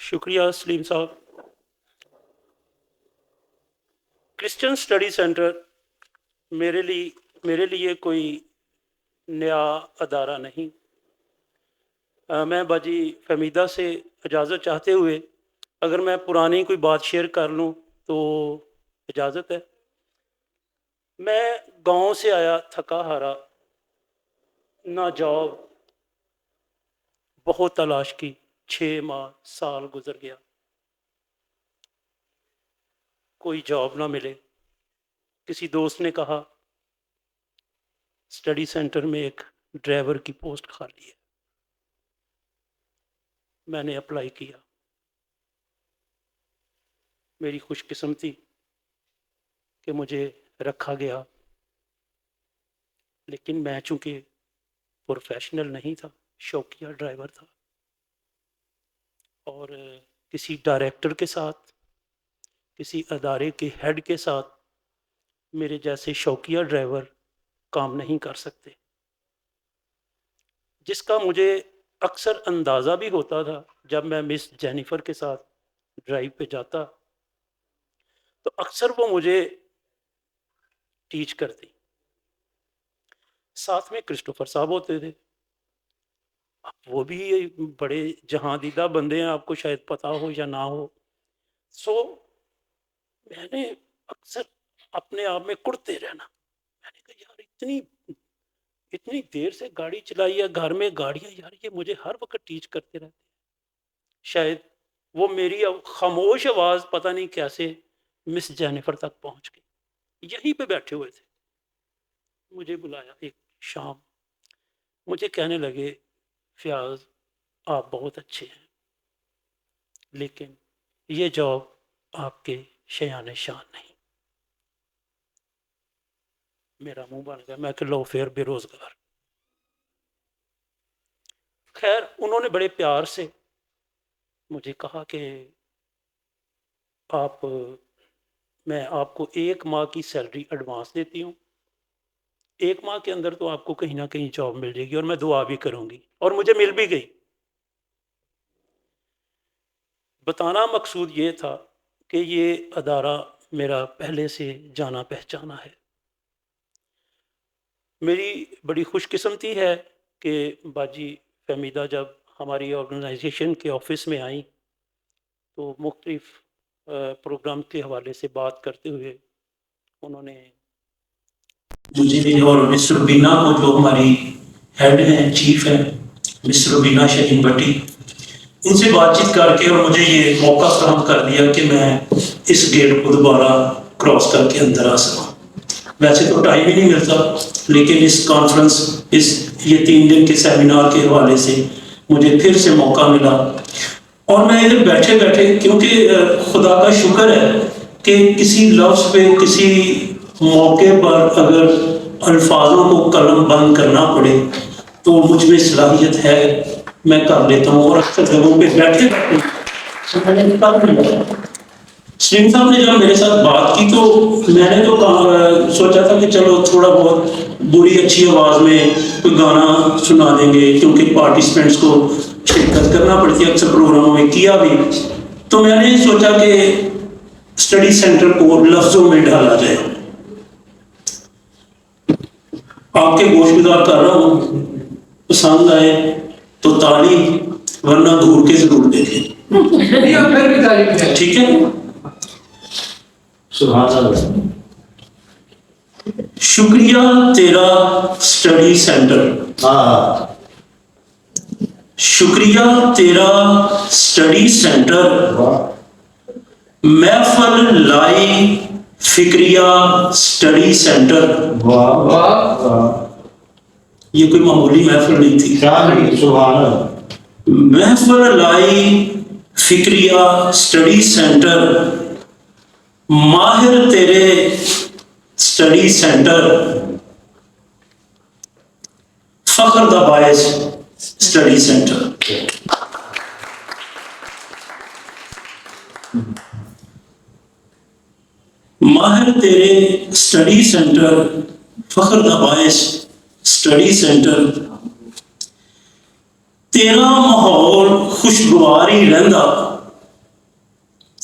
شکریہ سلیم صاحب. Christian study centre میرے لیے کوئی نیا ادارہ نہیں. میں باجی فہمیدہ سے اجازت چاہتے ہوئے اگر میں پرانی کوئی بات شیئر کر لوں تو اجازت ہے. میں گاؤں سے آیا تھکا ہارا، نہ جاب، بہت تلاش کی، 6 ماہ سال گزر گیا، کوئی جاب نہ ملے. کسی دوست نے کہا اسٹڈی سینٹر میں ایک ڈرائیور کی پوسٹ خالی ہے. میں نے اپلائی کیا. میری خوش قسمتی کہ مجھے رکھا گیا، لیکن میں چونکہ پروفیشنل نہیں تھا، شوقیہ ڈرائیور تھا، اور کسی ڈائریکٹر کے ساتھ، کسی ادارے کے ہیڈ کے ساتھ میرے جیسے شوقیہ ڈرائیور کام نہیں کر سکتے، جس کا مجھے اکثر اندازہ بھی ہوتا تھا. جب میں مس جینیفر کے ساتھ ڈرائیو پہ جاتا تو اکثر وہ مجھے ٹیچ کرتی. ساتھ میں کرسٹوفر صاحب ہوتے تھے. اب وہ بھی بڑے جہاں دیدہ بندے ہیں، آپ کو شاید پتہ ہو یا نہ ہو. سو میں نے اکثر اپنے آپ میں کڑتے رہنا. میں نے کہا یار اتنی دیر سے گاڑی چلائی ہے، گھر میں گاڑیاں، یار یہ مجھے ہر وقت ٹیچ کرتے رہتے ہیں. شاید وہ میری خاموش آواز پتہ نہیں کیسے مس جینیفر تک پہنچ گئی. یہیں پہ بیٹھے ہوئے تھے، مجھے بلایا ایک شام. مجھے کہنے لگے فیاض آپ بہت اچھے ہیں، لیکن یہ جاب آپ کے شایان شان نہیں. میرا منہ بن گیا. میں کہ لو فیئر بے روزگار. خیر انہوں نے بڑے پیار سے مجھے کہا کہ میں آپ کو 1 ماہ کی سیلری ایڈوانس دیتی ہوں، 1 ماہ کے اندر تو آپ کو کہیں نہ کہیں جاب مل جائے گی، اور میں دعا بھی کروں گی. اور مجھے مل بھی گئی. بتانا مقصود یہ تھا کہ یہ ادارہ میرا پہلے سے جانا پہچانا ہے. میری بڑی خوش قسمتی ہے کہ باجی فہمیدہ جب ہماری آرگنائزیشن کے آفس میں آئیں تو مختلف پروگرام کے حوالے سے بات کرتے ہوئے انہوں نے مجھے اور مسٹر ربینہ کو، جو ہماری ہیڈ ہیں، چیف ہیں، مسٹر ربینہ شہین بٹی، ان سے بات چیت کر کے اور مجھے یہ موقع فراہم کر دیا کہ میں اس گیٹ کو دوبارہ کراس کر کے اندر آ سکوں. ویسے تو ٹائم ہی نہیں ملتا، لیکن اس کانفرنس، یہ 3 دن کے سیمینار کے حوالے سے مجھے پھر سے موقع ملا. اور میں ادھر بیٹھے بیٹھے، کیونکہ خدا کا شکر ہے کہ کسی لفظ پہ، کسی موقع پر اگر الفاظوں کو قلم بند کرنا پڑے تو مجھ میں صلاحیت ہے، میں کر لیتا ہوں. اور اکثر جگہوں پہ بیٹھے سلیم صاحب نے جب میرے ساتھ بات کی تو میں نے تو سوچا تھا کہ چلو تھوڑا بہت بری اچھی آواز میں کوئی گانا سنا دیں گے، کیونکہ پارٹیسپینٹس کو شرکت کرنا پڑتی ہے اکثر پروگراموں میں، کیا بھی. تو میں نے سوچا کہ اسٹڈی سینٹر کو لفظوں میں ڈالا جائے. آپ کے گوش گزار کر رہا ہوں، پسند آئے تو تالی، ورنہ دور کے ضرور دیکھیں. ٹھیک ہے. سبحان اللہ. شکریہ تیرا اسٹڈی سینٹر. شکریہ تیرا اسٹڈی سینٹر، محفل لائی فکریہ اسٹڈی سینٹر. یہ کوئی معمولی محفل نہیں تھی. محفل لائی فکریہ اسٹڈی سینٹر، ماہر تیرے اسٹڈی سینٹر، فخر دا باعث اسٹڈی سینٹر. ماہر تیرے اسٹڈی سینٹر، فخر دا باعث اسٹڈی سینٹر. تیرا ماحول خوشگوار ہی رہندا،